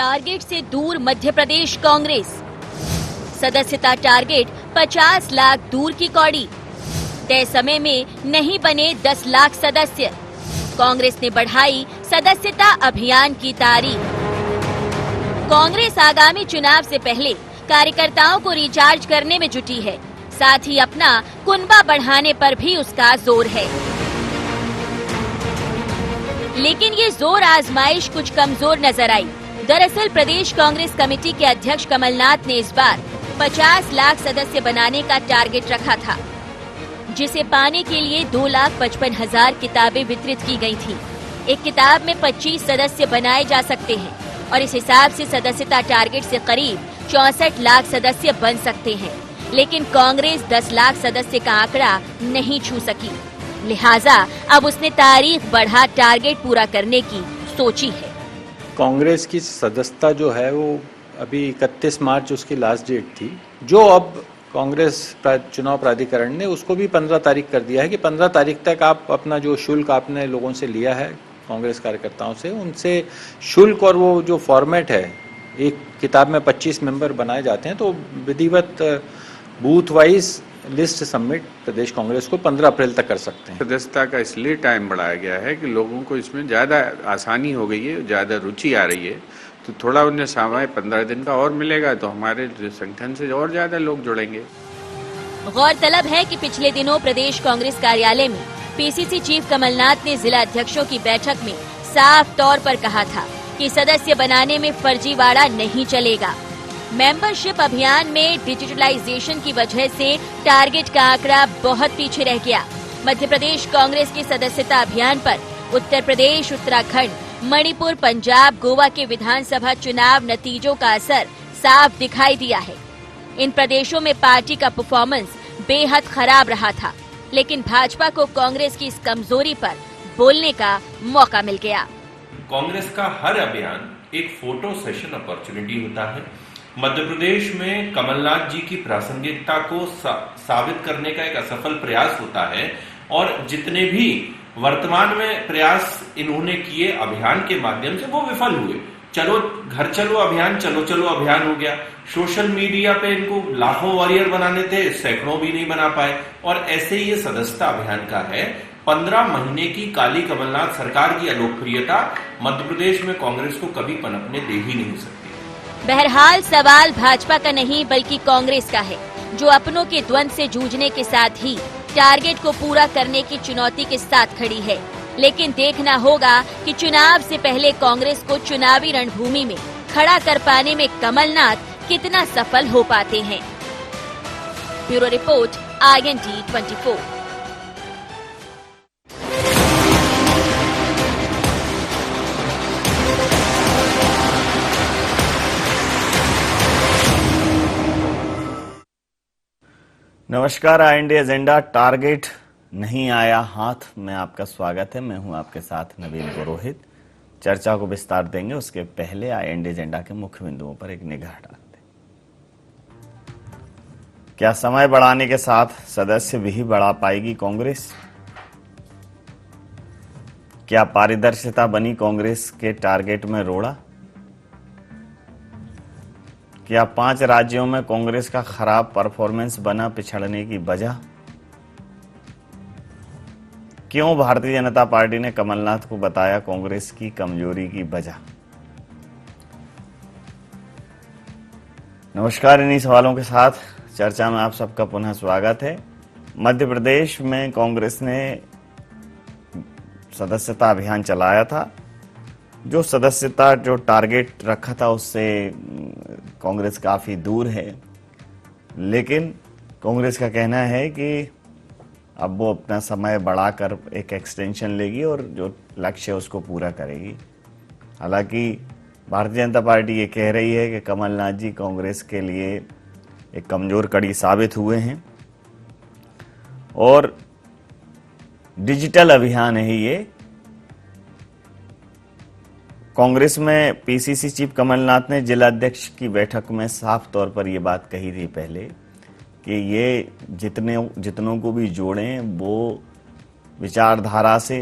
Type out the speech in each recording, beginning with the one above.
Target से दूर मध्य प्रदेश कांग्रेस। सदस्यता टारगेट 50 लाख दूर की कौड़ी। तय समय में नहीं बने 10 लाख सदस्य। कांग्रेस ने बढ़ाई सदस्यता अभियान की तारीख। कांग्रेस आगामी चुनाव से पहले कार्यकर्ताओं को रिचार्ज करने में जुटी है, साथ ही अपना कुनबा बढ़ाने पर भी उसका जोर है। लेकिन ये जोर आजमाइश कुछ कमजोर नजर आई। दरअसल प्रदेश कांग्रेस कमेटी के अध्यक्ष कमलनाथ ने इस बार 50 लाख सदस्य बनाने का टारगेट रखा था, जिसे पाने के लिए 2,55,000 किताबें वितरित की गई थी। एक किताब में 25 सदस्य बनाए जा सकते हैं और इस हिसाब से सदस्यता टारगेट से करीब 64 लाख सदस्य बन सकते हैं। लेकिन कांग्रेस 10 लाख सदस्य का आंकड़ा नहीं छू सकी, लिहाजा अब उसने तारीख बढ़ा टारगेट पूरा करने की सोची है। कांग्रेस की सदस्यता जो है वो अभी 31 मार्च उसकी लास्ट डेट थी, जो अब कांग्रेस चुनाव प्राधिकरण ने उसको भी 15 तारीख कर दिया है कि 15 तारीख तक आप अपना जो शुल्क आपने लोगों से लिया है, कांग्रेस कार्यकर्ताओं से, उनसे शुल्क और वो जो फॉर्मेट है, एक किताब में 25 मेंबर बनाए जाते हैं, तो विधिवत बूथ वाइज लिस्ट सबमिट प्रदेश कांग्रेस को 15 अप्रैल तक कर सकते हैं। सदस्यता का इसलिए टाइम बढ़ाया गया है कि लोगों को इसमें ज़्यादा आसानी हो गई है, ज़्यादा रुचि आ रही है, तो थोड़ा उन्हें समय 15 दिन का और मिलेगा तो हमारे संगठन से और ज़्यादा लोग जुड़ेंगे। गौरतलब है कि पिछले दिनों प्रदेश कांग्रेस कार्यालय में पीसीसी चीफ कमलनाथ ने जिला अध्यक्षों की बैठक में साफ तौर पर कहा था कि सदस्य बनाने में फर्जीवाड़ा नहीं चलेगा। मेंबरशिप अभियान में डिजिटलाइजेशन की वजह से टारगेट का आंकड़ा बहुत पीछे रह गया। मध्य प्रदेश कांग्रेस के सदस्यता अभियान पर उत्तर प्रदेश, उत्तराखंड, मणिपुर, पंजाब, गोवा के विधानसभा चुनाव नतीजों का असर साफ दिखाई दिया है। इन प्रदेशों में पार्टी का परफॉर्मेंस बेहद खराब रहा था, लेकिन भाजपा को कांग्रेस की इस कमजोरी पर बोलने का मौका मिल गया। कांग्रेस का हर अभियान एक फोटो सेशन अपॉर्चुनिटी होता है। मध्य प्रदेश में कमलनाथ जी की प्रासंगिकता को साबित करने का एक असफल प्रयास होता है और जितने भी वर्तमान में प्रयास इन्होंने किए अभियान के माध्यम से वो विफल हुए। चलो घर चलो अभियान, चलो चलो अभियान हो गया। सोशल मीडिया पे इनको लाखों वॉरियर बनाने थे, सैकड़ों भी नहीं बना पाए। और ऐसे ही ये सदस्यता अभियान का है। 15 महीने की काली कमलनाथ सरकार की अलोकप्रियता मध्य प्रदेश में कांग्रेस को कभी पनपने दे ही नहीं सकती। बहरहाल सवाल भाजपा का नहीं बल्कि कांग्रेस का है, जो अपनों के द्वंद से जूझने के साथ ही टारगेट को पूरा करने की चुनौती के साथ खड़ी है। लेकिन देखना होगा कि चुनाव से पहले कांग्रेस को चुनावी रणभूमि में खड़ा कर पाने में कमलनाथ कितना सफल हो पाते हैं। Bureau report, IND 24। नमस्कार, IND एजेंडा टारगेट नहीं आया हाथ में आपका स्वागत है। मैं हूं आपके साथ नवीन पुरोहित। चर्चा को विस्तार देंगे, उसके पहले IND एजेंडा के मुख्य बिंदुओं पर एक निगाह डालते हैं। क्या समय बढ़ाने के साथ सदस्य भी बढ़ा पाएगी कांग्रेस? क्या पारदर्शिता बनी कांग्रेस के टारगेट में रोड़ा? क्या 5 राज्यों में कांग्रेस का खराब परफॉर्मेंस बना पिछड़ने की वजह? क्यों भारतीय जनता पार्टी ने कमलनाथ को बताया कांग्रेस की कमजोरी की वजह? नमस्कार, इन्हीं सवालों के साथ चर्चा में आप सबका पुनः स्वागत है। मध्य प्रदेश में कांग्रेस ने सदस्यता अभियान चलाया था। जो सदस्यता जो टारगेट रखा था उससे कांग्रेस काफ़ी दूर है, लेकिन कांग्रेस का कहना है कि अब वो अपना समय बढ़ाकर एक एक्सटेंशन लेगी और जो लक्ष्य है उसको पूरा करेगी। हालांकि भारतीय जनता पार्टी ये कह रही है कि कमलनाथ जी कांग्रेस के लिए एक कमज़ोर कड़ी साबित हुए हैं और डिजिटल अभियान है ये। कांग्रेस में पीसीसी चीफ कमलनाथ ने जिला अध्यक्ष की बैठक में साफ तौर पर ये बात कही थी पहले कि ये जितनों को भी जोड़ें वो विचारधारा से,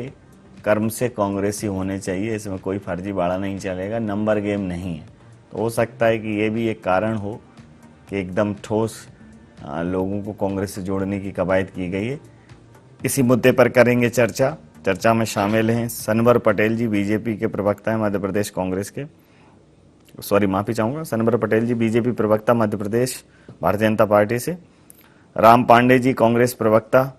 कर्म से कांग्रेसी होने चाहिए। इसमें कोई फर्जीवाड़ा नहीं चलेगा, नंबर गेम नहीं है। तो हो सकता है कि ये भी एक कारण हो कि एकदम ठोस लोगों को कांग्रेस से जोड़ने की कवायद की गई है। इसी मुद्दे पर करेंगे चर्चा। चर्चा में शामिल हैं सनवर पटेल जी, बीजेपी के प्रवक्ता हैं मध्य प्रदेश कांग्रेस के। माफी चाहूँगा, सनवर पटेल जी बीजेपी प्रवक्ता मध्य प्रदेश भारतीय जनता पार्टी से। राम पांडे जी कांग्रेस प्रवक्ता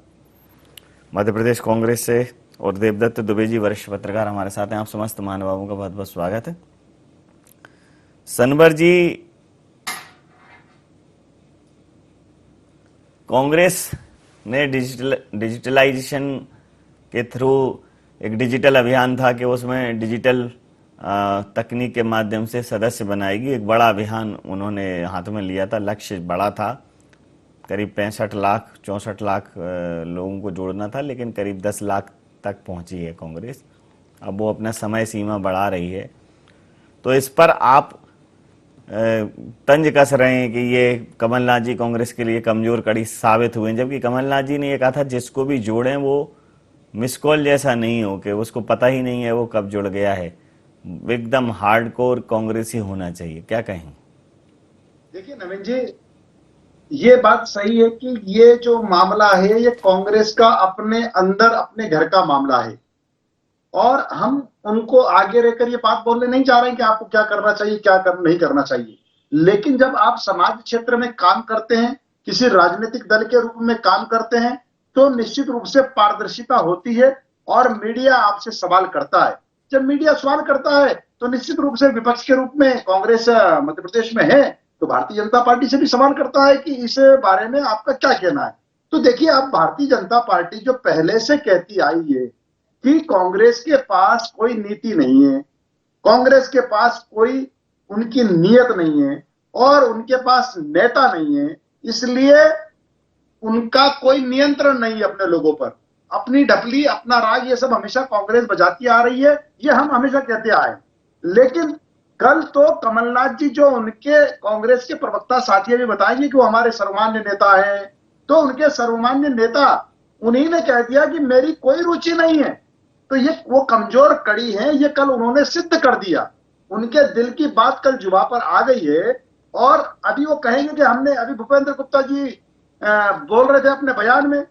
मध्य प्रदेश कांग्रेस से। और देवदत्त दुबे जी वरिष्ठ पत्रकार हमारे साथ हैं। आप समस्त महानुभावों का बहुत बहुत स्वागत है। सनवर जी, कांग्रेस ने डिजिटलाइजेशन के थ्रू एक डिजिटल अभियान था कि उसमें डिजिटल तकनीक के माध्यम से सदस्य बनाएगी। एक बड़ा अभियान उन्होंने हाथ में लिया था। लक्ष्य बड़ा था, करीब 65 लाख 64 लाख लोगों को जोड़ना था, लेकिन करीब 10 लाख तक पहुंची है कांग्रेस। अब वो अपना समय सीमा बढ़ा रही है। तो इस पर आप तंज कस रहे हैं कि ये कमलनाथ जी कांग्रेस के लिए कमजोर कड़ी साबित हुए, जबकि कमलनाथ जी ने ये कहा था जिसको भी जोड़ें वो मिस कॉल जैसा नहीं हो कि उसको पता ही नहीं है वो कब जुड़ गया है। एकदम हार्डकोर कांग्रेसी होना चाहिए। क्या कहें? देखिए नवीन जी, ये बात सही है कि ये जो मामला है ये कांग्रेस का अपने अंदर अपने घर का मामला है, और हम उनको आगे रहकर ये बात बोलने नहीं चाह रहे हैं कि आपको क्या करना चाहिए, क्या नहीं करना चाहिए। लेकिन जब आप समाज क्षेत्र में काम करते हैं, किसी राजनीतिक दल के रूप में काम करते हैं, तो निश्चित रूप से पारदर्शिता होती है और मीडिया आपसे सवाल करता है। जब मीडिया सवाल करता है तो निश्चित रूप से विपक्ष के रूप में कांग्रेस मध्य प्रदेश में है, तो भारतीय जनता पार्टी से भी सवाल करता है कि इस बारे में आपका क्या कहना है। तो देखिए, अब भारतीय जनता पार्टी जो पहले से कहती आई है कि कांग्रेस के पास कोई नीति नहीं है, कांग्रेस के पास कोई उनकी नीयत नहीं है और उनके पास नेता नहीं है, इसलिए उनका कोई नियंत्रण नहीं है अपने लोगों पर। अपनी ढकली, अपना राग, ये सब हमेशा कांग्रेस बजाती आ रही है, ये हम हमेशा कहते आए। लेकिन कल तो कमलनाथ जी, जो उनके कांग्रेस के प्रवक्ता साथी भी बताएंगे कि वो हमारे सर्वमान्य नेता है, तो उनके सर्वमान्य नेता उन्हीं ने कह दिया कि मेरी कोई रुचि नहीं है। तो ये वो कमजोर कड़ी है, ये कल उन्होंने सिद्ध कर दिया। उनके दिल की बात कल जुबा पर आ गई है। और अभी वो कहेंगे कि हमने, अभी भूपेंद्र गुप्ता जी बोल रहे थे अपने बयान में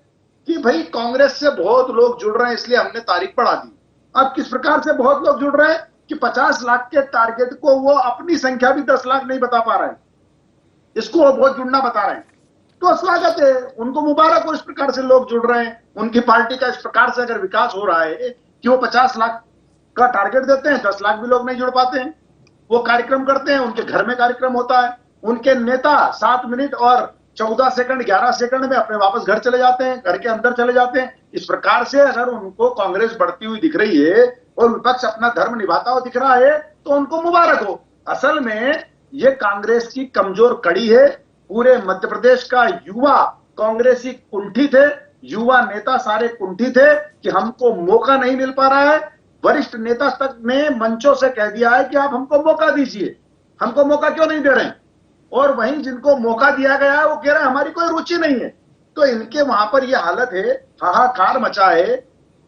कि भाई कांग्रेस से बहुत लोग जुड़ रहे हैं इसलिए हमने तारीख बढ़ा दी। अब किस प्रकार से बहुत लोग जुड़ रहे हैं कि 50 लाख के टारगेट को वो अपनी संख्या भी 10 लाख नहीं बता पा रहे हैं, इसको वो बहुत जुड़ना बता रहे हैं। तो स्वागत है, उनको मुबारक हो, इस प्रकार से लोग जुड़ रहे हैं। उनकी पार्टी का इस प्रकार से अगर विकास हो रहा है कि वो 50 लाख का टारगेट देते हैं, 10 लाख भी लोग नहीं जुड़ पाते हैं। वो कार्यक्रम करते हैं, उनके घर में कार्यक्रम होता है, उनके नेता 7 मिनट और 14 सेकंड 11 सेकंड में अपने वापस घर चले जाते हैं, घर के अंदर चले जाते हैं। इस प्रकार से अगर उनको कांग्रेस बढ़ती हुई दिख रही है और विपक्ष अपना धर्म निभाता हुआ दिख रहा है तो उनको मुबारक हो। असल में ये कांग्रेस की कमजोर कड़ी है। पूरे मध्य प्रदेश का युवा कांग्रेसी कुंठित है, युवा नेता सारे कुंठित है कि हमको मौका नहीं मिल पा रहा है। वरिष्ठ नेता तक ने मंचों से कह दिया है कि आप हमको मौका दीजिए, हमको मौका क्यों नहीं दे रहे हैं। और वहीं जिनको मौका दिया गया है वो कह रहे हैं हमारी कोई रुचि नहीं है। तो इनके वहां पर ये हालत है, हाहाकार मचा है,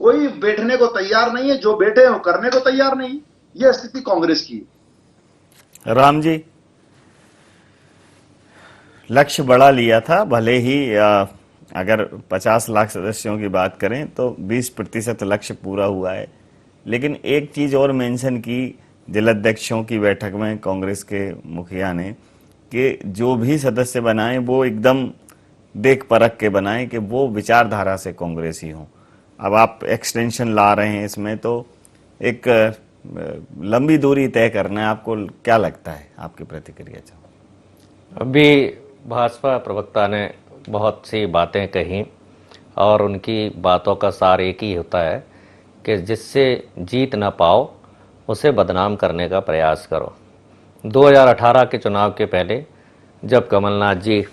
कोई बैठने को तैयार नहीं है, जो बैठे हैं वो करने को तैयार नहीं। ये स्थिति कांग्रेस की है। राम जी, लक्ष्य बड़ा लिया था, भले ही अगर 50 लाख सदस्यों की बात करें तो 20% लक्ष्य पूरा हुआ है। लेकिन एक चीज और मेंशन की जिलाध्यक्षों की बैठक में कांग्रेस के मुखिया ने कि जो भी सदस्य बनाएं वो एकदम देख परख के बनाएं कि वो विचारधारा से कांग्रेसी हों। अब आप एक्सटेंशन ला रहे हैं इसमें, तो एक लंबी दूरी तय करना है। आपको क्या लगता है, आपकी प्रतिक्रिया चाहूँ। अभी भाजपा प्रवक्ता ने बहुत सी बातें कही और उनकी बातों का सार एक ही होता है कि जिससे जीत ना पाओ उसे बदनाम करने का प्रयास करो। 2018 के चुनाव के पहले जब कमलनाथ जी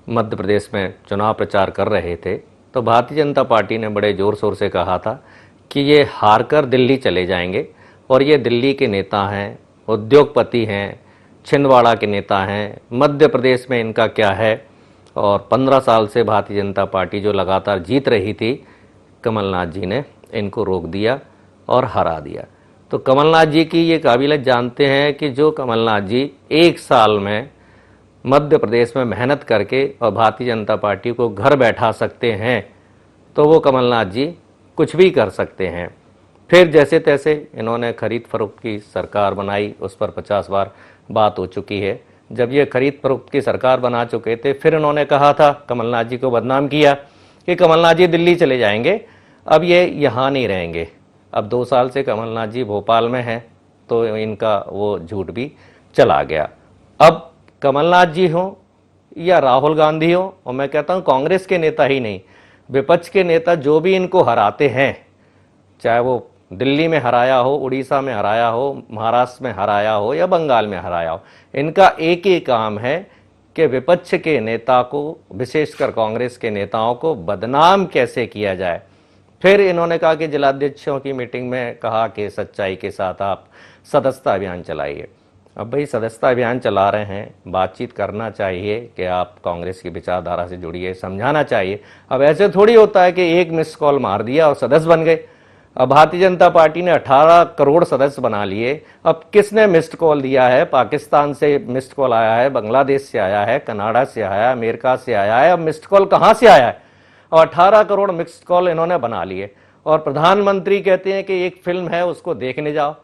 मध्य प्रदेश में चुनाव प्रचार कर रहे थे तो भारतीय जनता पार्टी ने बड़े ज़ोर शोर से कहा था कि ये हार कर दिल्ली चले जाएंगे और ये दिल्ली के नेता हैं, उद्योगपति हैं, छिंदवाड़ा के नेता हैं, मध्य प्रदेश में इनका क्या है। और 15 साल से भारतीय जनता पार्टी जो लगातार जीत रही थी, कमलनाथ जी ने इनको रोक दिया और हरा दिया। तो कमलनाथ जी की ये काबिलियत जानते हैं कि जो कमलनाथ जी एक साल में मध्य प्रदेश में मेहनत करके और भारतीय जनता पार्टी को घर बैठा सकते हैं, तो वो कमलनाथ जी कुछ भी कर सकते हैं। फिर जैसे तैसे इन्होंने खरीद फरोख्त की सरकार बनाई, उस पर 50 बार बात हो चुकी है। जब ये खरीद फरोख्त की सरकार बना चुके थे, फिर इन्होंने कहा था, कमलनाथ जी को बदनाम किया कि कमलनाथ जी दिल्ली चले जाएंगे, अब ये यहाँ नहीं रहेंगे। अब 2 साल से कमलनाथ जी भोपाल में हैं, तो इनका वो झूठ भी चला गया। अब कमलनाथ जी हों या राहुल गांधी हो, और मैं कहता हूँ कांग्रेस के नेता ही नहीं, विपक्ष के नेता जो भी इनको हराते हैं, चाहे वो दिल्ली में हराया हो, उड़ीसा में हराया हो, महाराष्ट्र में हराया हो या बंगाल में हराया हो, इनका एक ही काम है कि विपक्ष के नेता को, विशेषकर कांग्रेस के नेताओं को बदनाम कैसे किया जाए। फिर इन्होंने कहा कि जिलाध्यक्षों की मीटिंग में कहा कि सच्चाई के साथ आप सदस्यता अभियान चलाइए। अब भाई सदस्यता अभियान चला रहे हैं, बातचीत करना चाहिए कि आप कांग्रेस की विचारधारा से जुड़िए, समझाना चाहिए। अब ऐसे थोड़ी होता है कि एक मिस कॉल मार दिया और सदस्य बन गए। अब भारतीय जनता पार्टी ने 18 करोड़ सदस्य बना लिए। अब किसने मिस्ड कॉल दिया है? पाकिस्तान से मिस्ड कॉल आया है, बांग्लादेश से आया है, कनाडा से आया है, अमेरिका से आया है। अब मिस्ड कॉल कहाँ से आया है? और 18 करोड़ मिस्ड कॉल इन्होंने बना लिए। और प्रधानमंत्री कहते हैं कि एक फिल्म है उसको देखने जाओ,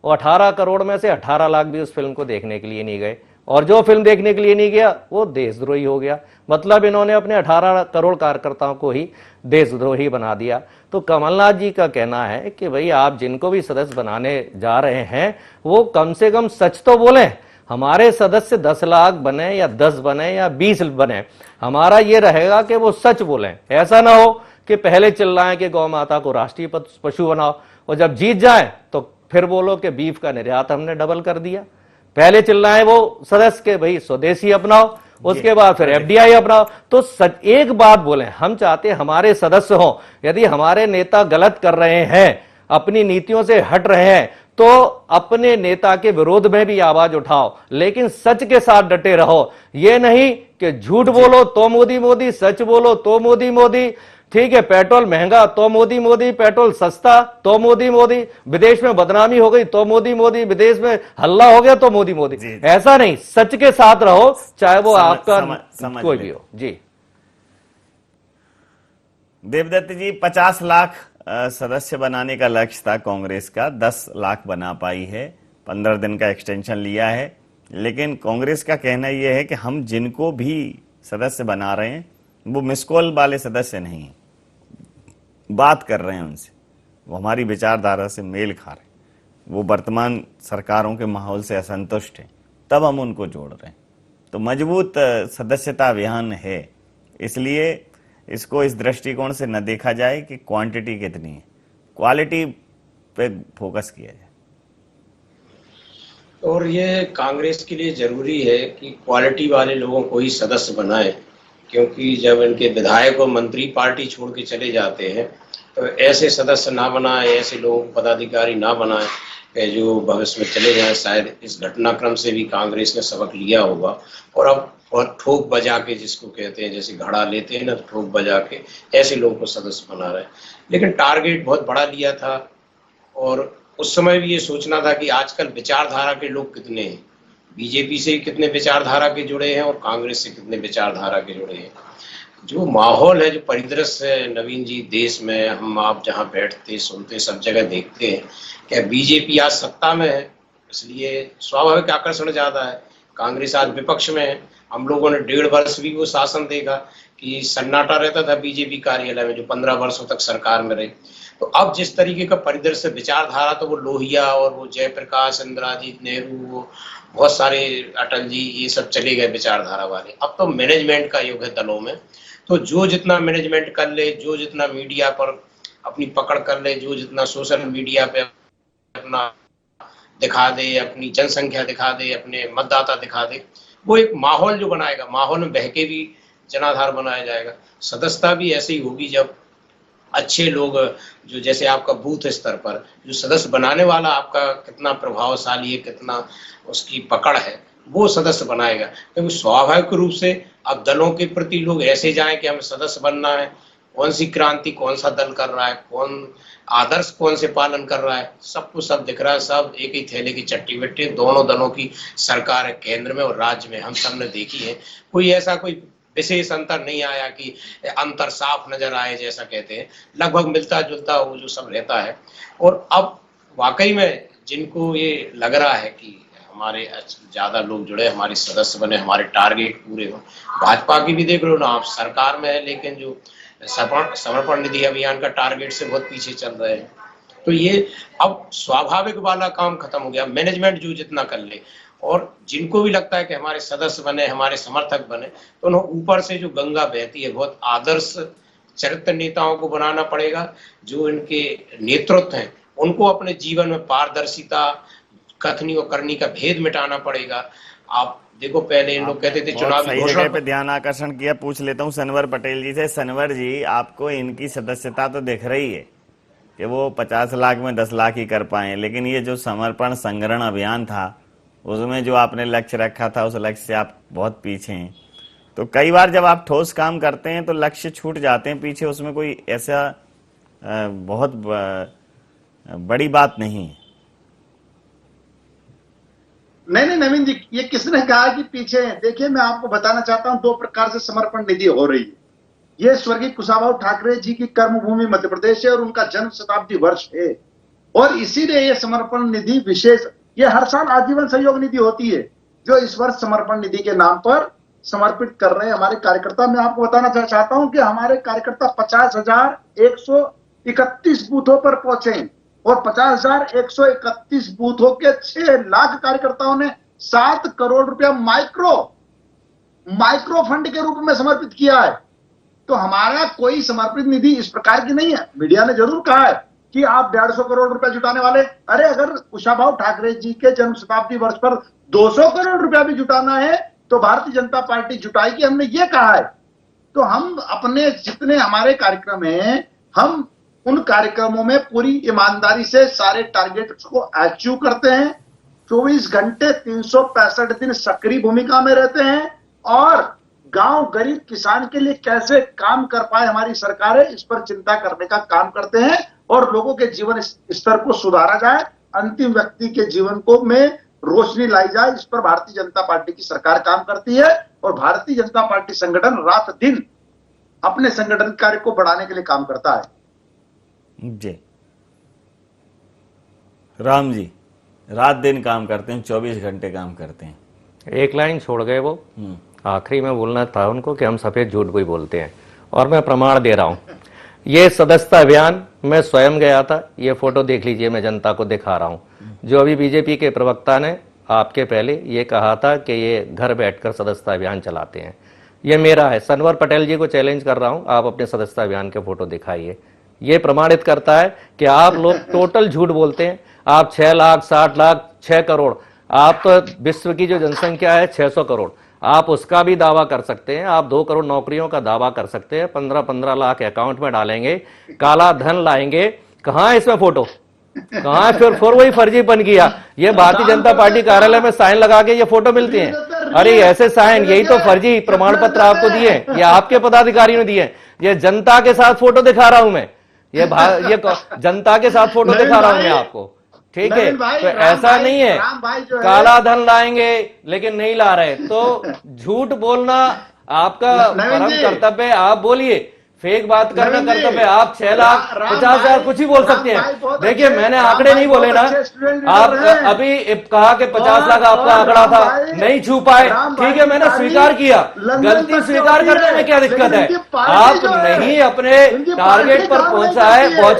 और 18 करोड़ में से 18 लाख भी उस फिल्म को देखने के लिए नहीं गए, और जो फिल्म देखने के लिए नहीं गया वो देशद्रोही हो गया। मतलब इन्होंने अपने 18 करोड़ कार्यकर्ताओं को ही देशद्रोही बना दिया। तो कमलनाथ जी का कहना है कि भाई आप जिनको भी सदस्य बनाने जा रहे हैं वो कम से कम सच तो बोलें। हमारे सदस्य 10 लाख बने या 10 बने या 20 बने, हमारा ये रहेगा कि वो सच बोलें। ऐसा ना हो कि पहले चिल्लाएं कि गौ माता को राष्ट्रीय पशु बनाओ, और जब जीत जाए तो फिर बोलो कि बीफ का निर्यात हमने डबल कर दिया। पहले चिल्लाएं वो सदस्य के भाई स्वदेशी अपनाओ, उसके बाद फिर एफडीआई अपनाओ। तो एक बात बोले, हम चाहते हमारे सदस्य हों। यदि हमारे नेता गलत कर रहे हैं, अपनी नीतियों से हट रहे हैं, तो अपने नेता के विरोध में भी आवाज उठाओ, लेकिन सच के साथ डटे रहो। ये नहीं कि झूठ बोलो तो मोदी मोदी, सच बोलो तो मोदी मोदी। ठीक है, पेट्रोल महंगा तो मोदी मोदी, पेट्रोल सस्ता तो मोदी मोदी, विदेश में बदनामी हो गई तो मोदी मोदी, विदेश में हल्ला हो गया तो मोदी मोदी। ऐसा नहीं, सच के साथ रहो, चाहे वो आपका कोई भी हो। जी देवदत्त जी, 50 लाख सदस्य बनाने का लक्ष्य था कांग्रेस का, 10 लाख बना पाई है, 15 दिन का एक्सटेंशन लिया है। लेकिन कांग्रेस का कहना यह है कि हम जिनको भी सदस्य बना रहे हैं वो मिस कॉल वाले सदस्य नहीं हैं, बात कर रहे हैं उनसे, वो हमारी विचारधारा से मेल खा रहे हैं, वो वर्तमान सरकारों के माहौल से असंतुष्ट हैं, तब हम उनको जोड़ रहे हैं। तो मजबूत सदस्यता अभियान है, इसलिए इसको इस दृष्टिकोण से न देखा जाए कि क्वांटिटी कितनी है, क्वालिटी पे फोकस किया जाए। और ये कांग्रेस के लिए जरूरी है कि क्वालिटी वाले लोगों को ही सदस्य बनाए, क्योंकि जब इनके विधायक और मंत्री पार्टी छोड़ के चले जाते हैं तो ऐसे सदस्य ना बनाए, ऐसे लोगों को पदाधिकारी ना बनाए जो भविष्य में चले जाए। शायद इस घटनाक्रम से भी कांग्रेस ने सबक लिया होगा, और अब और ठोक बजा के, जिसको कहते हैं, जैसे घड़ा लेते हैं ना, ठोक बजा के ऐसे लोगों को सदस्य बना रहे हैं। लेकिन टारगेट बहुत बड़ा लिया था, और उस समय भी ये सोचना था कि आजकल विचारधारा के लोग कितने हैं, बीजेपी से कितने विचारधारा के जुड़े हैं और कांग्रेस से कितने विचारधारा के जुड़े हैं। जो माहौल है, जो परिदृश्य है नवीन जी देश में, हम आप जहां बैठते सुनते सब जगह देखते हैं, क्या बीजेपी आज सत्ता में है इसलिए स्वाभाविक आकर्षण ज्यादा है, कांग्रेस आज विपक्ष में है। हम लोगों ने 1.5 वर्ष भी वो शासन देखा कि सन्नाटा रहता था बीजेपी कार्यालय में, जो 15 वर्षों तक सरकार में रही। तो अब जिस तरीके का परिदृश्य विचारधारा, तो वो लोहिया और वो जयप्रकाश, इंदिराजीत नेहरू, वो बहुत सारे अटल जी, ये सब चले गए विचारधारा वाले। अब तो मैनेजमेंट का युग है दलों में, तो जो जितना मैनेजमेंट कर ले, जो जितना मीडिया पर अपनी पकड़ कर ले, जो जितना सोशल मीडिया पे अपना दिखा दे, अपनी जनसंख्या दिखा दे, अपने मतदाता दिखा दे, वो एक माहौल जो बनाएगा, माहौल में बहके भी जनाधार बनाया जाएगा। सदस्यता भी ऐसे ही होगी जब अच्छे लोग, जो जैसे आपका बूथ स्तर पर जो सदस्य बनाने वाला आपका कितना प्रभावशाली है, कितना उसकी पकड़ है, वो सदस्य बनाएगा। क्योंकि स्वाभाविक रूप से अब दलों के प्रति लोग ऐसे जाएं कि हमें सदस्य बनना है, कौन सी क्रांति कौन सा दल कर रहा है, कौन आदर्श कौन से पालन कर रहा है, सबको सब दिख रहा है। सब एक ही थैले की चट्टी बट्टी, दोनों दलों की सरकार है केंद्र में और राज्य में, हम सब ने देखी है। कोई ऐसा कोई विशेष अंतर नहीं आया कि अंतर साफ नजर आए जैसा कहते हैं, लगभग मिलता जुलता वो जो सब रहता है। और अब वाकई में जिनको ये लग रहा है कि हमारे ज्यादा लोग जुड़े, हमारे सदस्य बने, हमारे टारगेट पूरे हो, भाजपा की भी देख लो ना आप, सरकार में है लेकिन जो समर्पण निधि अभियान का टारगेट से बहुत पीछे चल रहे हैं। तो ये अब स्वाभाविक वाला काम खत्म हो गया, मैनेजमेंट जो जितना कर ले। और जिनको भी लगता है कि हमारे सदस्य बने, हमारे समर्थक बने, तो उन्हें ऊपर से जो गंगा बहती है, बहुत आदर्श चरित्र नेताओं को बनाना पड़ेगा। जो इनके नेतृत्व हैं उनको अपने जीवन में पारदर्शिता, कथनी और करनी का भेद मिटाना पड़ेगा। आप देखो पहले इन लोग कहते थे चुनावी घोषणा पे ध्यान आकर्षण किया। पूछ लेता हूँ सनवर पटेल जी से। सनवर जी, आपको इनकी सदस्यता तो दिख रही है कि वो 50 लाख में 10 लाख ही कर पाए, लेकिन ये जो समर्पण संग्रहण अभियान था उसमें जो आपने लक्ष्य रखा था उस लक्ष्य से आप बहुत पीछे हैं। तो कई बार जब आप ठोस काम करते हैं तो लक्ष्य छूट जाते हैं पीछे, उसमें कोई ऐसा बहुत बड़ी बात नहीं है। नहीं नवीन जी, ये किसने कहा कि पीछे हैं? देखिए, मैं आपको बताना चाहता हूं, दो प्रकार से समर्पण निधि हो रही है। ये स्वर्गीय कुशाभाऊ ठाकरे जी की कर्मभूमि मध्य प्रदेश है और उनका जन्म शताब्दी वर्ष है, और इसीलिए ये समर्पण निधि विशेष, ये हर साल आजीवन सहयोग निधि होती है जो इस वर्ष समर्पण निधि के नाम पर समर्पित कर रहे हैं हमारे कार्यकर्ता। मैं आपको बताना चाहता हूं कि हमारे कार्यकर्ता 50,131 बूथों पर पहुंचे हैं और 50,131 बूथों के 6 लाख कार्यकर्ताओं ने 7 करोड़ रुपया माइक्रो फंड के रूप में समर्पित किया है। तो हमारा कोई समर्पित निधि इस प्रकार की नहीं है। मीडिया ने जरूर कहा है कि आप 150 करोड़ रुपया जुटाने वाले। अरे, अगर कुशाभाऊ ठाकरे जी के जन्म शताब्दी वर्ष पर 200 करोड़ रुपया भी जुटाना है तो भारतीय जनता पार्टी जुटाएगी, हमने ये कहा है। तो हम अपने जितने हमारे कार्यक्रम हैं, हम उन कार्यक्रमों में पूरी ईमानदारी से सारे टारगेट्स को अचीव करते हैं। 24 घंटे 365 दिन सक्रिय भूमिका में रहते हैं और गांव गरीब किसान के लिए कैसे काम कर पाए हमारी सरकारें, इस पर चिंता करने का काम करते हैं और लोगों के जीवन स्तर को सुधारा जाए, अंतिम व्यक्ति के जीवन को में रोशनी लाई जाए, इस पर भारतीय जनता पार्टी की सरकार काम करती है। और भारतीय जनता पार्टी संगठन रात दिन अपने संगठन कार्य को बढ़ाने के लिए काम करता है। जी राम जी, रात दिन काम करते हैं, 24 घंटे काम करते हैं। एक लाइन छोड़ गए वो, आखिरी में बोलना था उनको कि हम सफेद झूठ भी बोलते हैं, और मैं प्रमाण दे रहा हूं। ये सदस्यता अभियान मैं स्वयं गया था, ये फोटो देख लीजिए, मैं जनता को दिखा रहा हूं। जो अभी बीजेपी के प्रवक्ता ने आपके पहले ये कहा था कि ये घर बैठकर सदस्यता अभियान चलाते हैं, ये मेरा है। सनवर पटेल जी को चैलेंज कर रहा हूं, आप अपने सदस्यता अभियान के फोटो दिखाइए। ये प्रमाणित करता है कि आप लोग टोटल झूठ बोलते हैं। आप 6 लाख, 60 लाख, 6 करोड़, आप तो विश्व की जो जनसंख्या है 600 करोड़, आप उसका भी दावा कर सकते हैं। आप 2 करोड़ नौकरियों का दावा कर सकते हैं, 15-15 लाख अकाउंट में डालेंगे, काला धन लाएंगे। कहां है इसमें फोटो? कहां है? फिर वही फर्जीपन किया। ये भारतीय जनता पार्टी कार्यालय में साइन लगा के ये फोटो मिलते हैं। अरे ऐसे साइन, यही तो फर्जी प्रमाण पत्र आपको दिए, ये आपके पदाधिकारियों ने दिए। ये जनता के साथ फोटो दिखा रहा हूं मैं, ये जनता के साथ फोटो दिखा रहा हूं मैं आपको, ठीक है? तो ऐसा नहीं है काला धन लाएंगे लेकिन नहीं ला रहे। तो झूठ बोलना आपका परम कर्तव्य है, आप बोलिए। फेक बात करना कर्तव्य है। आप 6 लाख 50,000 कुछ ही बोल सकते हैं। देखिए, मैंने आंकड़े नहीं बोले ना, आप अभी कहा कि 50 लाख आपका आंकड़ा था, नहीं छू पाए, ठीक है, मैंने स्वीकार किया। गलती स्वीकार करने में क्या दिक्कत है? आप नहीं अपने टारगेट पर पहुंच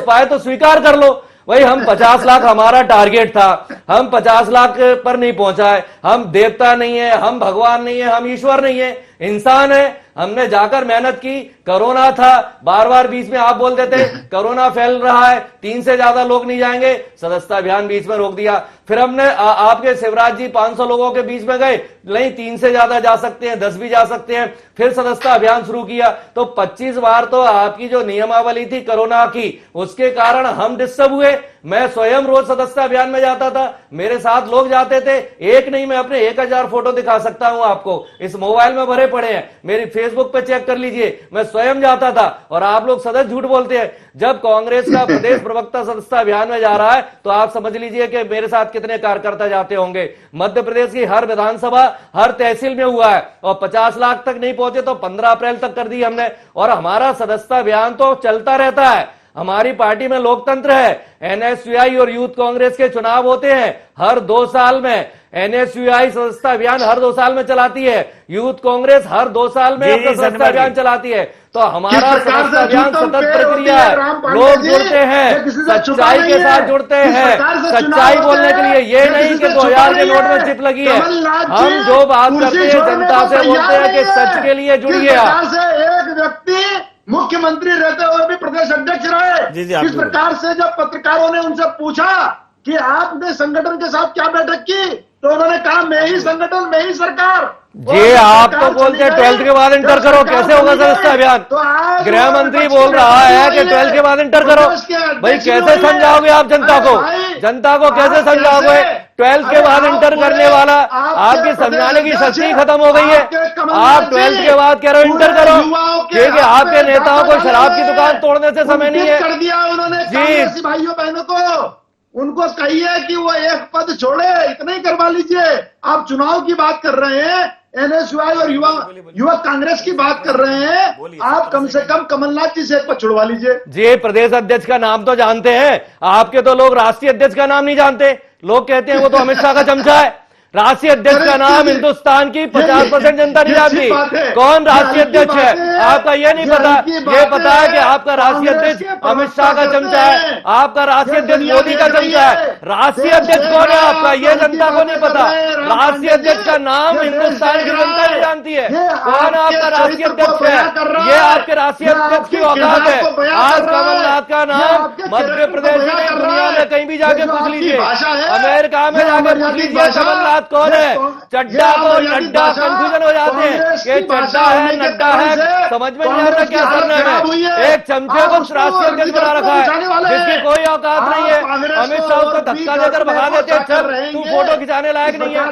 पाए तो स्वीकार कर लो। वही हम 50 लाख हमारा टारगेट था, हम 50 लाख पर नहीं पहुंचाए। हम देवता नहीं है, हम भगवान नहीं है, हम ईश्वर नहीं है, इंसान है। हमने जाकर मेहनत की। कोरोना था, बार बार बीच में आप बोल देते कोरोना फैल रहा है, 3 से ज्यादा लोग नहीं जाएंगे, सदस्यता अभियान बीच में रोक दिया। फिर हमने आपके शिवराज जी 500 लोगों के बीच में गए, नहीं 3 से ज्यादा जा सकते हैं, 10 भी जा सकते हैं। फिर सदस्यता अभियान शुरू किया। तो 25 बार तो आपकी जो नियमावली थी कोरोना की, उसके कारण हम डिस्टर्ब हुए। मैं स्वयं रोज सदस्यता अभियान में जाता था, मेरे साथ लोग जाते थे, एक नहीं मैं अपने 1000 फोटो दिखा सकता हूं आपको, इस मोबाइल में भरे पड़े हैं, मेरी फेसबुक पे चेक कर लीजिए, मैं स्वयं जाता था। और आप लोग सदैव झूठ बोलते हैं। जब कांग्रेस का प्रदेश प्रवक्ता सदस्यता अभियान में जा रहा है तो आप समझ लीजिए कि मेरे साथ कितने कार्यकर्ता जाते होंगे। मध्य प्रदेश की हर विधानसभा, हर तहसील में हुआ है और 50 लाख तक नहीं पहुंचे तो 15 अप्रैल तक कर दी हमने। और हमारा सदस्यता अभियान तो चलता रहता है। हमारी पार्टी में लोकतंत्र है। एनएसयूआई और यूथ कांग्रेस के चुनाव होते हैं हर 2 साल में। एनएसयूआई सदस्यता अभियान हर 2 साल में चलाती है, यूथ कांग्रेस हर 2 साल में अपना सदस्यता अभियान चलाती है। तो हमारा सदस्यता अभियान सतत प्रक्रिया है। लोग जुड़ते हैं, सच्चाई के साथ जुड़ते हैं, सच्चाई बोलने के लिए। ये नहीं कि 2000 के नोट में चिप लगी है। हम जो बात करते हैं जनता से बोलते हैं कि सच के लिए जुड़िए आप। एक व्यक्ति मुख्यमंत्री रहते हुए भी प्रदेश अध्यक्ष रहे। इस प्रकार से जब पत्रकारों ने उनसे पूछा कि आपने संगठन के साथ क्या बैठक की, तो उन्होंने कहा मैं ही संगठन, मैं ही सरकार। ये आप तो बोलते हैं 12th के बाद इंटर करो, कैसे होगा सदस्यता अभियान? गृह मंत्री बोल रहा है कि 12th के बाद इंटर करो। भाई कैसे समझाओगे आप जनता को? जनता को कैसे समझाओगे? 12th के बाद इंटर करने वाला आपकी समझाने की शक्ति खत्म हो गई है। आप 12th के बाद कह रहे हो इंटर करो, क्योंकि आपके नेताओं को शराब की दुकान तोड़ने से समय नहीं है। कर दिया उन्होंने जी भाइयों बहनों को, उनको कहिए कि वो एक पद छोड़े, इतना ही करवा लीजिए। आप चुनाव की बात कर रहे हैं, एनएसयूआई और युवा कांग्रेस की बात कर रहे हैं, आप कम से कम कमलनाथ जी से एक पद छुड़वा लीजिए। जी प्रदेश अध्यक्ष का नाम तो जानते हैं, आपके तो लोग राष्ट्रीय अध्यक्ष का नाम नहीं जानते। लोग कहते हैं वो तो अमित शाह का चमचा है। राष्ट्रीय अध्यक्ष का नाम हिंदुस्तान की 50% जनता नहीं जानती। कौन राष्ट्रीय अध्यक्ष है आपका ये नहीं पता। ये पता है कि आपका राष्ट्रीय अध्यक्ष अमित शाह का चमचा है, आपका राष्ट्रीय अध्यक्ष मोदी का चमचा है। राष्ट्रीय अध्यक्ष कौन है आपका ये जनता को नहीं पता। राष्ट्रीय अध्यक्ष का नाम हिंदुस्तान की जनता नहीं जानती है। कौन आपका राष्ट्रीय अध्यक्ष है? ये आपके राष्ट्रीय अध्यक्ष की औकात है। आज कमलनाथ का नाम मध्य प्रदेश में, दुनिया में कहीं भी जाके पूछ लीजिए, अमेरिका में जाके पूछ लीजिए कमलनाथ कौन है। चड्डा को नड्डा कंफ्यूजन हो जाते हैं कि चड्डा है नड्डा है, समझ में नहीं आता क्या करना है। एक चमचे को राष्ट्रीय अध्यक्ष बना रखा है जिसकी कोई औकात नहीं है। अमित शाह को धक्का देकर भगा देते हैं, चल तू फोटो खिंचाने लायक नहीं है।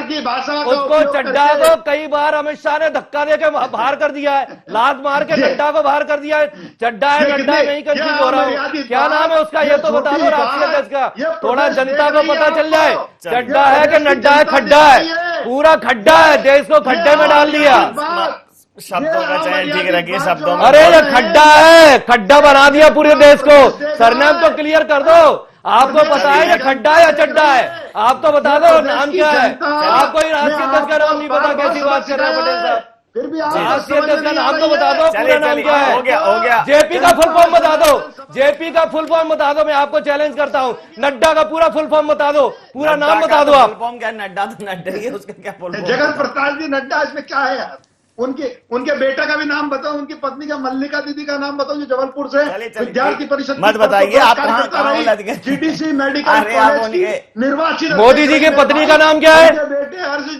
उसको चड्डा को कई बार अमित शाह ने धक्का देकर बाहर कर दिया है, लात मार के नड्डा को बाहर कर दिया है। चड्डा है नड्डा नहीं कंफ्यूज हो रहा हूँ, क्या नाम है उसका ये तो बता दो राष्ट्रीय अध्यक्ष का, थोड़ा जनता को पता चल जाए। चड्डा है कि नड्डा है? खड्डा है, पूरा खड्डा है, देश को खड्डे में डाल दिया। शब्दों का चयन ठीक रखिए शब्दों में। अरे ये खड्डा है, खड्डा बना दिया पूरे देश को। सरनाम तो क्लियर कर दो, आपको पता है ये खड्डा है या चड्डा है? आप तो बता दो नाम क्या है। आपको ही राष्ट्रीय अध्यक्ष का नाम नहीं पता, कैसी बात कर रहे हैं पटेल साहब? राष्ट्रीय अध्यक्ष का नाम तो बता दो, पूरा नाम क्या है? हो गया। जेपी का फुल फॉर्म बता दो, जेपी का फुल फॉर्म बता दो, मैं आपको चैलेंज करता हूँ। नड्डा का पूरा फुल फॉर्म बता दो, पूरा नाम बता दो आप। फुल फॉर्म क्या? नड्डा तो नड्डा ही है, उसका क्या फुल फॉर्म? जगत प्रकाश जी नड्डा, इसमें क्या है यार? उनके बेटा का भी नाम बताओ, उनकी पत्नी का मल्लिका दीदी का नाम बताओ जो जबलपुर से विद्यार्थी परिषद मत बताइए आप कहाँ जीडीसी मेडिकल कॉलेज की निर्वाचित। मोदी जी की पत्नी का नाम क्या है?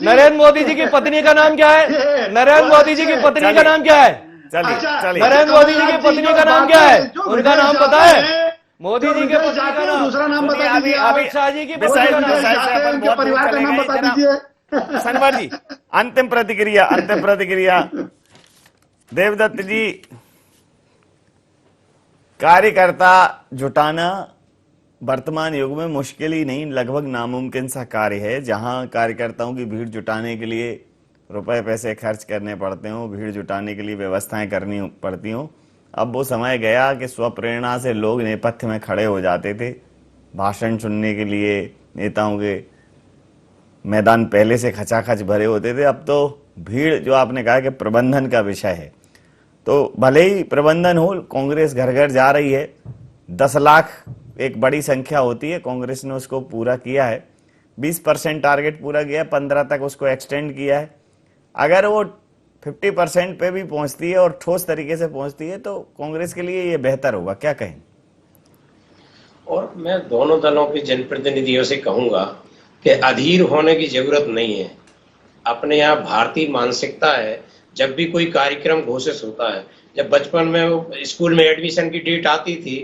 नरेंद्र मोदी जी की पत्नी का नाम क्या है? नरेंद्र मोदी जी की पत्नी का नाम क्या है? नरेंद्र मोदी जी की पत्नी का नाम क्या है? उनका नाम पता है? मोदी जी के पत्नी का नाम, दूसरा नाम बता दीजिए। अमित शाह जी की पत्नी का नाम, परिवार का नाम बता दीजिए। शनिवार जी अंतिम प्रतिक्रिया। देवदत्त जी, कार्यकर्ता जुटाना वर्तमान युग में मुश्किल ही नहीं, लगभग नामुमकिन सा कार्य है। जहां कार्यकर्ताओं की भीड़ जुटाने के लिए रुपए पैसे खर्च करने पड़ते हो, भीड़ जुटाने के लिए व्यवस्थाएं करनी पड़ती हो। अब वो समय गया कि स्वप्रेरणा से लोग नेपथ्य में खड़े हो जाते थे भाषण सुनने के लिए। नेताओं के मैदान पहले से खचाखच भरे होते थे। अब तो भीड़, जो आपने कहा कि प्रबंधन का विषय है, तो भले ही प्रबंधन हो, कांग्रेस घर घर जा रही है। 10 लाख एक बड़ी संख्या होती है, कांग्रेस ने उसको पूरा किया है। 20% टारगेट पूरा किया है, 15 तक उसको एक्सटेंड किया है। अगर वो 50% पे भी पहुंचती है और ठोस तरीके से पहुंचती है तो कांग्रेस के लिए ये बेहतर होगा, क्या कहें? और मैं दोनों दलों के जनप्रतिनिधियों से कहूंगा कि अधीर होने की जरूरत नहीं है। अपने यहाँ भारतीय मानसिकता है, जब भी कोई कार्यक्रम घोषित होता है, जब बचपन में स्कूल में एडमिशन की डेट आती थी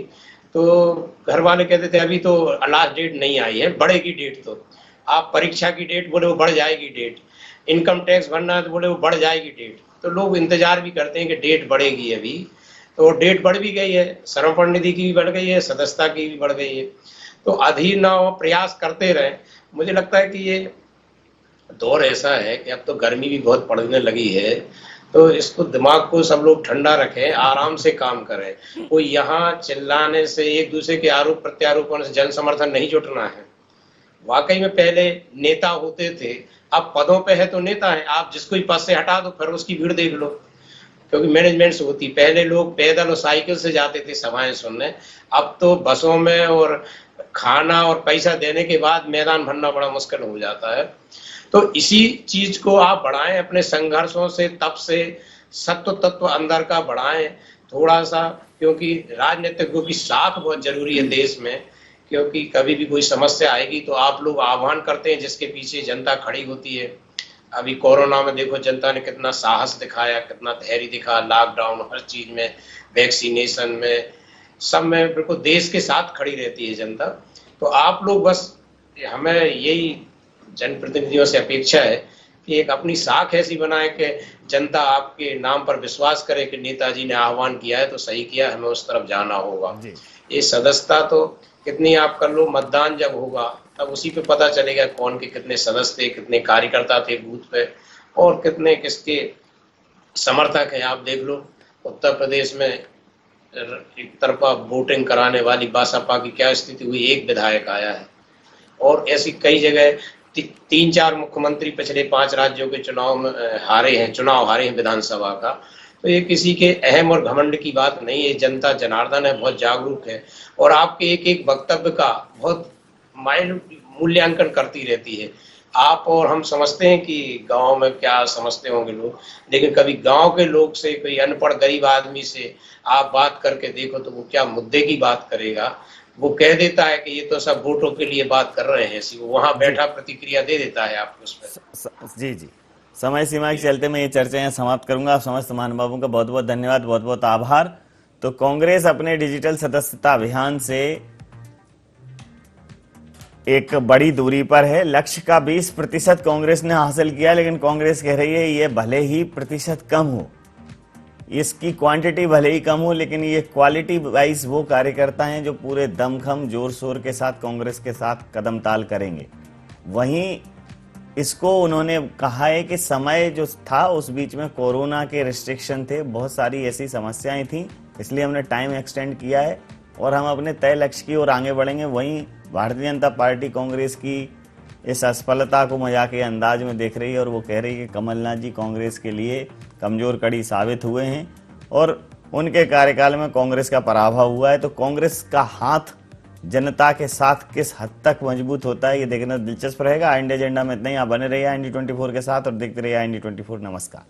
तो घर वाले कहते थे अभी तो लास्ट डेट नहीं आई है, बढ़ेगी डेट। तो आप परीक्षा की डेट बोले वो बढ़ जाएगी डेट, इनकम टैक्स भरना है तो बोले वो बढ़ जाएगी डेट। तो लोग इंतजार भी करते हैं कि डेट बढ़ेगी अभी, तो डेट बढ़ भी गई है, समर्पण निधि की भी बढ़ गई है, सदस्यता की भी बढ़ गई है। तो अधीर न हो, प्रयास करते रहें। मुझे लगता है कि ये दौर ऐसा है कि अब तो गर्मी भी बहुत पड़ने लगी है, तो इसको दिमाग को सब लोग ठंडा रखें, आराम से काम करें। कोई यहाँ चिल्लाने से, एक दूसरे के आरोप प्रत्यारोपण से जन समर्थन नहीं जुटना है। वाकई में पहले नेता होते थे, अब पदों पे है तो नेता है, आप जिसको ही पद से हटा दो फिर उसकी भीड़ देख लो, क्योंकि मैनेजमेंट से होती। पहले लोग पैदल और साइकिल से जाते थे सभाएं सुनने, अब तो बसों में और खाना और पैसा देने के बाद मैदान भरना बड़ा मुश्किल हो जाता है। तो इसी चीज को आप बढ़ाएं, अपने संघर्षों से, तप से, सत्व तत्व अंदर का बढ़ाएं थोड़ा सा, क्योंकि राजनीतिज्ञों की साख बहुत जरूरी है देश में। क्योंकि कभी भी कोई समस्या आएगी तो आप लोग आह्वान करते हैं जिसके पीछे जनता खड़ी होती है। अभी कोरोना में देखो जनता ने कितना साहस दिखाया, कितना धैर्य दिखा, लॉकडाउन हर चीज में, वैक्सीनेशन में, सब में बिल्कुल देश के साथ खड़ी रहती है जनता। तो आप लोग बस, हमें यही जनप्रतिनिधियों से अपेक्षा है कि एक अपनी साख ऐसी बनाए कि जनता आपके नाम पर विश्वास करे कि नेताजी ने आह्वान किया है तो सही किया, हमें उस तरफ जाना होगा। ये सदस्यता तो कितनी आप कर लो, मतदान जब होगा तब उसी पे पता चलेगा कौन के कितने सदस्य थे, कितने कार्यकर्ता थे बूथ पे, और कितने किसके समर्थक हैं। आप देख लो उत्तर प्रदेश में एक तरफा वोटिंग कराने वाली बसपा की क्या स्थिति हुई, एक विधायक आया है। और ऐसी कई जगह 3-4 मुख्यमंत्री पिछले 5 राज्यों के चुनाव हारे हैं विधानसभा का। तो ये किसी के अहम और घमंड की बात नहीं है। जनता जनार्दन है, बहुत जागरूक है, और आपके एक एक वक्तव्य का बहुत मूल्यांकन करती रहती है। आप और हम समझते हैं कि गांव में क्या समझते होंगे लोग, लेकिन कभी गांव के लोग से, कोई अनपढ़ गरीब आदमी से आप बात करके देखो तो वो क्या मुद्दे की बात करेगा। वो कह देता है कि ये तो सब वोटों के लिए बात कर रहे हैं, वो वहां बैठा प्रतिक्रिया दे देता है आपको उस पर। जी जी, समय सीमा के चलते मैं ये चर्चा यहाँ समाप्त करूंगा। आप समस्त महानुभावों का बहुत बहुत धन्यवाद, बहुत बहुत आभार। तो कांग्रेस अपने डिजिटल सदस्यता अभियान से एक बड़ी दूरी पर है। लक्ष्य का 20% कांग्रेस ने हासिल किया, लेकिन कांग्रेस कह रही है ये भले ही प्रतिशत कम हो, इसकी क्वांटिटी भले ही कम हो, लेकिन ये क्वालिटी वाइज वो कार्यकर्ता हैं जो पूरे दमखम जोर शोर के साथ कांग्रेस के साथ कदम ताल करेंगे। वहीं इसको उन्होंने कहा है कि समय जो था उस बीच में कोरोना के रिस्ट्रिक्शन थे, बहुत सारी ऐसी समस्याएं थी, इसलिए हमने टाइम एक्सटेंड किया है और हम अपने तय लक्ष्य की ओर आगे बढ़ेंगे। वहीं भारतीय जनता पार्टी कांग्रेस की इस असफलता को मजाक के अंदाज में देख रही है और वो कह रही है कि कमलनाथ जी कांग्रेस के लिए कमजोर कड़ी साबित हुए हैं और उनके कार्यकाल में कांग्रेस का पराभव हुआ है। तो कांग्रेस का हाथ जनता के साथ किस हद तक मजबूत होता है ये देखना दिलचस्प रहेगा। इंडिया एजेंडा में इतना ही। आप बने रहिए IND24 के साथ और देखते रहिए IND24। नमस्कार।